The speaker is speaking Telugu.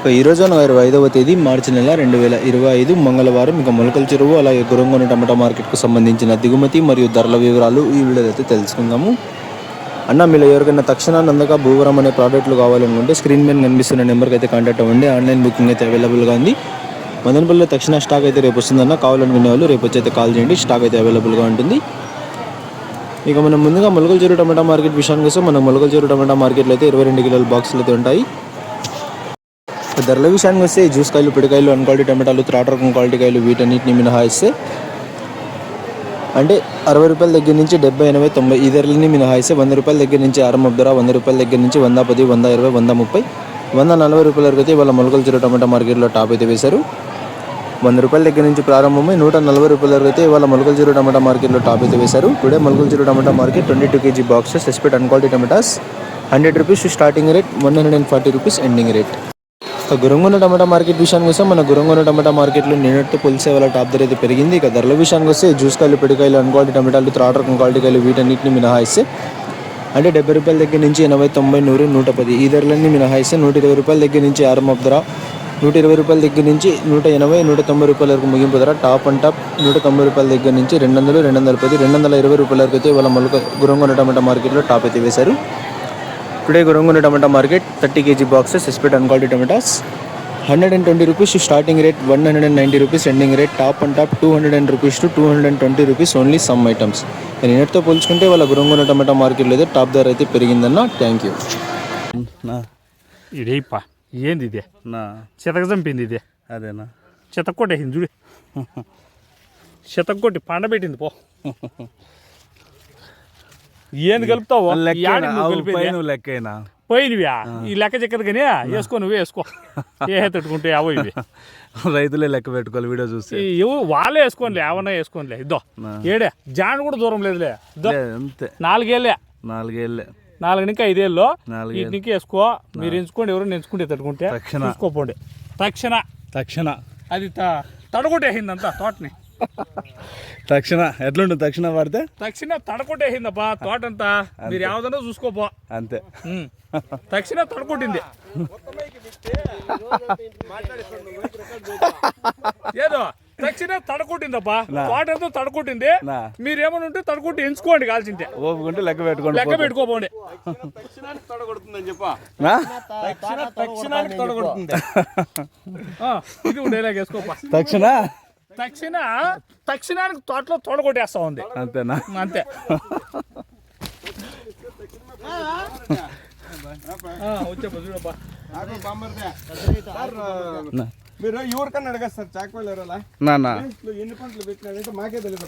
ఈరోజు 25వ తేదీ మార్చి నెల 2025 మంగళవారం. ఇక మొలకల చెరువు అలాగే గురంగొన టమాటా మార్కెట్కు సంబంధించిన దిగుమతి మరియు ధరల వివరాలు ఈ వీడియోలో అయితే తెలుసుకుందాము. అన్న, మీరు ఎవరికైనా తక్షణ నందక భూవరం అనే ప్రోడక్ట్లు కావాలనుకుంటే స్క్రీన్ మీద కనిపిస్తున్న నెంబర్కి అయితే కాంటాక్ట్ అవ్వండి. ఆన్లైన్ బుకింగ్ అయితే అవైలబుల్గా ఉంది. మదనపల్లిలో తక్షణ స్టాక్ అయితే రేపు వస్తుందన్న. కావాలనుకునే వాళ్ళు రేపు వచ్చి అయితే కాల్ చేయండి. స్టాక్ అయితే అవైలబుల్గా ఉంటుంది. ఇక మనం ముందుగా మొలకల చెరువు టమాటా మార్కెట్ విషయానికి వస్తే మనం మొలకల చెరువు టమాటా మార్కెట్లో అయితే 22 కిలోల బాక్సులు అయితే ఉంటాయి. ధరల విషయానికి వస్తే జ్యూస్ కాయలు, పిడికాయలు, అన్ క్వాలిటీ టమాటాలు, త్రాట రకం క్వాలిటీ కాయలు వీటన్నిటిని మినహాయిస్తే అంటే 60 రూపాయల దగ్గర నుంచి 70, 80, 90 ఈ ధరలని మినహాయిస్తే 100 రూపాయల దగ్గర నుంచి ఆరంభ ధర, 100 రూపాయల దగ్గర నుంచి 110, 120, 130, 140 రూపాయల వరకు అయితే ఇవాళ మొలకల చెరువు టమాటా మార్కెట్లో టాప్ అయితే వేశారు. 100 రూపాయల దగ్గర నుంచి ప్రారంభమై 140 రూపాయల వరకు అయితే ఇవాళ మొలకల చెరువు టమాటా మార్కెట్లో టాప్ అయితే వేశారు. Today Molakala Cheruvu tomato market 22 kg boxes expect an quality tomatoes 100 rupees starting rate, 140 rupees ending rate. Gurramkonda tomato market విషయానికి వస్తే మన గురంగొన టమాటా మార్కెట్లో నిన్నట్టు పోలిసే వాళ్ళ టాప్ ధర అయితే పెరిగింది. ఇక ధరల విషయానికి వస్తే జ్యూస్ కాయలు, పిడికాయలు, అన్ క్వాలిటీ టమాటాలు, త్రాట రకం క్వాలిటీ కాయలు వీటన్నిటిని మినహాయిస్తే అంటే 70 రూపాయల దగ్గర నుంచి 80, 90, 100, 110 ఈ ధరలన్నీ మినహాయిస్తే 120 రూపాయల దగ్గర నుంచి ఆరంభ ధర, 120 రూపాయల దగ్గర నుంచి 180, 190 రూపాయల వరకు ముగింపు ధర. టాప్ అండ్ టాప్ 190 రూపాయల దగ్గర నుంచి 200, 210, 220 రూపాయల వరకు అయితే వాళ్ళ గురంగొన టమాటా మార్కెట్లో టాప్ అయితే వేశారు. Today Gurramkonda tomato market 30 kg boxes expect an quality tomatoes 120 rupees starting rate, 190 rupees ending rate. Top and top 200 rupees to 220 rupees only some items. నిన్నటితో పోల్చుకుంటే వాళ్ళ గురంగొన టమాటా మార్కెట్లో అయితే టాప్ ధర అయితే పెరిగిందన్న. Thank you. ఇదేపా ఏంది ఇదే నా చెతక చంపింది ఇదే. అదేనా చెతక్కొట్టేసింది చూడు. చెతక్కొట్టి పండబెట్టింది పో. ఏంది కలుపుతావు? లెక్కైనా పోయినవియా ఈ లెక్క చెక్కదు కానీ వేసుకో, నువ్వే వేసుకో. ఏ తట్టుకుంటే అవో ఇవి రైతులే లెక్క పెట్టుకోవాలి. వీడియో చూసి వాళ్ళే వేసుకోనిలే, ఏమన్నా వేసుకోనిలే. ఇద్దో ఏడే జాన్ కూడా దూరం లేదులే. అంతే 4 ఏళ్ళే 4 నుంచి 5 ఏళ్ళు వీటికి వేసుకో. మీరు ఎంచుకోండి, ఎవరైనా ఎంచుకుంటే తట్టుకుంటే చూసుకోపోండి. తక్షణ అది తడగొట్టేసిందంతా తోటని. తక్షణ ఎట్లుంటుంది? తక్షణ వాడితే తక్షణ తడకొట్టేసిందబ్బా తోటంతా. మీరు ఏదన్నా చూసుకోపో అంతే. తక్షణ తడకొట్టింది. ఏదో తక్షణ తడకొట్టిందబ్బా తోటంతా తడకొట్టింది. మీరేమన్నా ఉంటే తడకొట్టి ఎంచుకోండి, కాల్చింటే ఓపుకుంటే లెక్క పెట్టుకోండి. లెక్క పెట్టుకోపోండి. ఇది ఉండేలాగా వేసుకోపా. తక్షణానికి తోటలో తోడగొట్టేస్తా ఉంది. అంతేనా? అంతే. మీరు ఎవరికన్నా అడగదు సార్ చాకోలేరు ఎన్ని పంటలు పెట్టినారంటే మాకే తెలియదు.